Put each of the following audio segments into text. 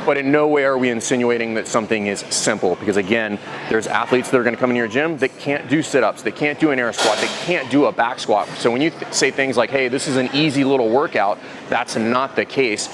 But in no way are we insinuating that something is simple, because again, there's athletes that are gonna come into your gym that can't do sit-ups, they can't do an air squat, they can't do a back squat. So when you say things like, hey, this is an easy little workout, that's not the case.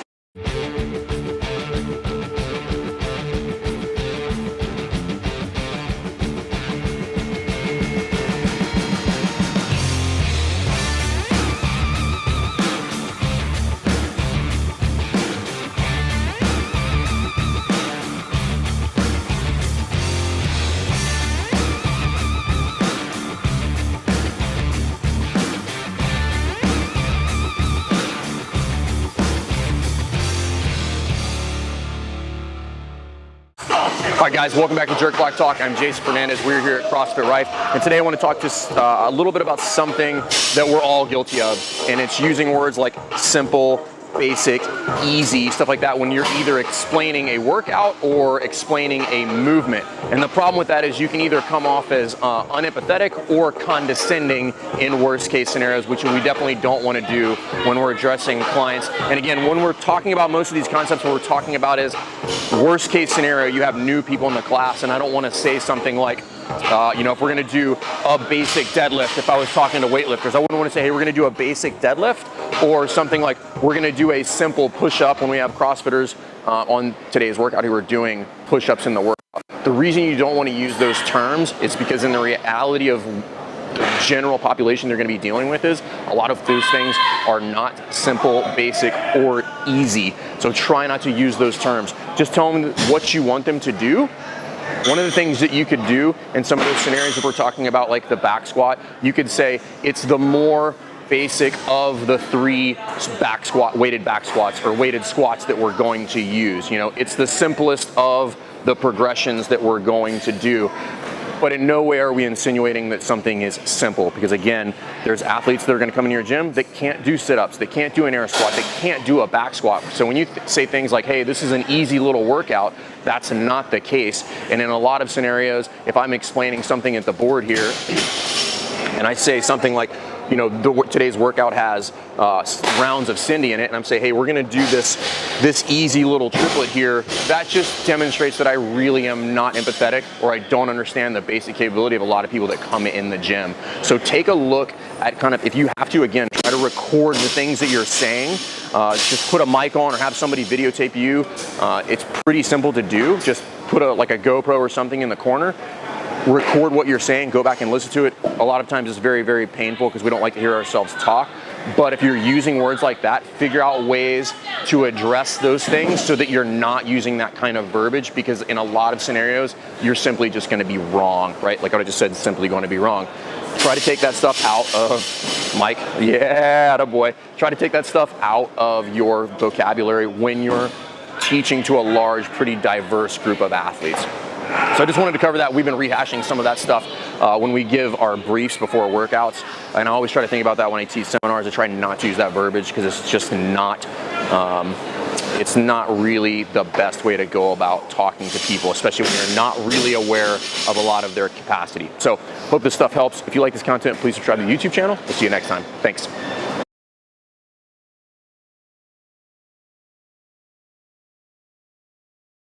All right, guys, welcome back to Jerk Block Talk. I'm Jason Fernandez. We're here at CrossFit Rife, and today I want to talk just a little bit about something that we're all guilty of, and it's using words like simple, basic, easy, stuff like that when you're either explaining a workout or explaining a movement. And the problem with that is you can either come off as unempathetic or condescending in worst case scenarios, which we definitely don't want to do when we're addressing clients. And again, when we're talking about most of these concepts, what we're talking about is worst case scenario, you have new people in the class, and I don't want to say something like, if we're going to do a basic deadlift, if I was talking to weightlifters, I wouldn't want to say, hey, we're going to do a basic deadlift, or something like, we're going to do a simple push-up when we have CrossFitters on today's workout who are doing push-ups in the workout. The reason you don't want to use those terms is because in the reality of the general population they're going to be dealing with is a lot of those things are not simple, basic, or easy. So try not to use those terms. Just tell them what you want them to do. One of the things that you could do in some of those scenarios, if we're talking about like the back squat, you could say it's the more basic of the three weighted back squats or weighted squats that we're going to use. It's the simplest of the progressions that we're going to do. But in no way are we insinuating that something is simple, because again, there's athletes that are gonna come into your gym that can't do sit-ups, they can't do an air squat, they can't do a back squat. So when you say things like, hey, this is an easy little workout, that's not the case. And in a lot of scenarios, if I'm explaining something at the board here, and I say something like, today's workout has rounds of Cindy in it, and I'm saying, hey, we're gonna do this easy little triplet here, that just demonstrates that I really am not empathetic, or I don't understand the basic capability of a lot of people that come in the gym. So take a look at if you have to, again, try to record the things that you're saying. Just put a mic on or have somebody videotape you. It's pretty simple to do. Just put a GoPro or something in the corner. Record what you're saying, go back and listen to it. A lot of times it's very, very painful because we don't like to hear ourselves talk. But if you're using words like that, figure out ways to address those things so that you're not using that kind of verbiage, because in a lot of scenarios, you're simply just gonna be wrong, right? Like what I just said, simply going to be wrong. Try to take that stuff out of, Mike, yeah, attaboy. Try to take that stuff out of your vocabulary when you're teaching to a large, pretty diverse group of athletes. So I just wanted to cover that. We've been rehashing some of that stuff when we give our briefs before workouts. And I always try to think about that when I teach seminars. I try not to use that verbiage because it's just not, it's not really the best way to go about talking to people, especially when you're not really aware of a lot of their capacity. So hope this stuff helps. If you like this content, please subscribe to the YouTube channel. We'll see you next time. Thanks.